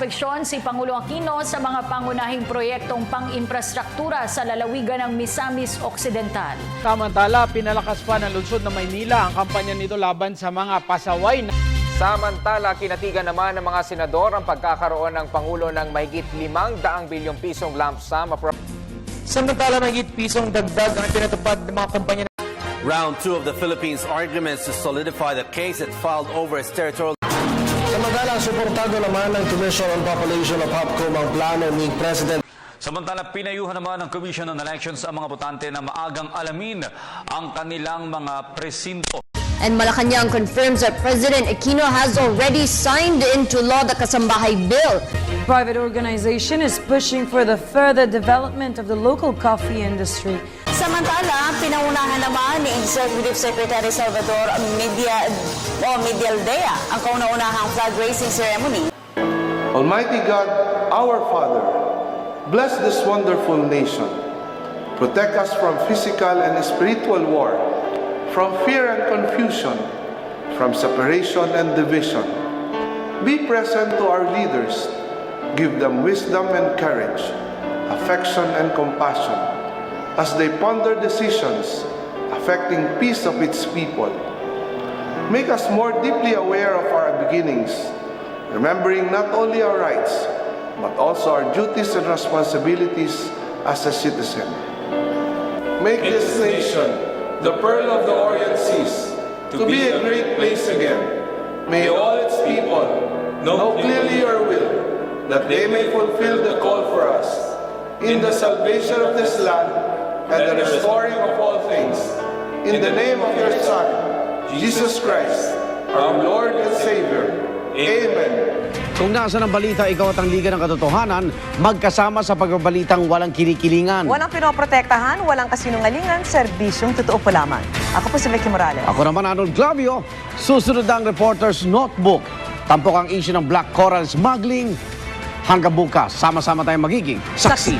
refleksyon si Pangulong Aquino sa mga pangunahing proyektong pang-infrastruktura sa lalawigan ng Misamis Occidental. Samantala, pinalakas pa ng lungsod ng Maynila ang kampanya nito laban sa mga pasaway. Samantala, kinatigan naman ng mga senador ang pagkakaroon ng Pangulo ng mahigit 500 bilyong pisong lump sum. Samantala, mahigit pisong dagdag ang pinatupad ng mga kumpanya. Round 2 of the Philippines' arguments to solidify the case it filed over its territorial. Samantala, suportado naman ng Commission on Population of HOPCOM ang plano ni President. Samantala, pinayuhan naman ng Commission on Elections ang mga botante na maagang alamin ang kanilang mga presinto. And Malacanang confirms that President Aquino has already signed into law the Kasambahay Bill. Private organization is pushing for the further development of the local coffee industry. Samantala, pinaunahan naman ni Executive Secretary Salvador Medialdea ang kauna-unahang flag raising ceremony. Almighty God, our Father, bless this wonderful nation. Protect us from physical and spiritual war, from fear and confusion, from separation and division. Be present to our leaders. Give them wisdom and courage, affection and compassion, as they ponder decisions affecting peace of its people. Make us more deeply aware of our beginnings, remembering not only our rights, but also our duties and responsibilities as a citizen. Make this nation the pearl of the Orient Seas, to be a great place again. May all its people know clearly your will, that they may fulfill the call for us in the salvation of this land and the restoring of all things. In the name of your Son, Jesus Christ, our Lord and Savior. Amen. Kung nasa ng balita, ikaw at ang Liga ng Katotohanan, magkasama sa pagbabalitang walang kinikilingan. Walang pinoprotektahan, walang kasinungalingan, serbisyong totoo po lamang. Ako po si Vicky Morales. Ako naman, Arnold Clavio. Susunod ang Reporter's Notebook. Tampok ang issue ng Black Coral Smuggling. Hanggang bukas, sama-sama tayong magiging saksi.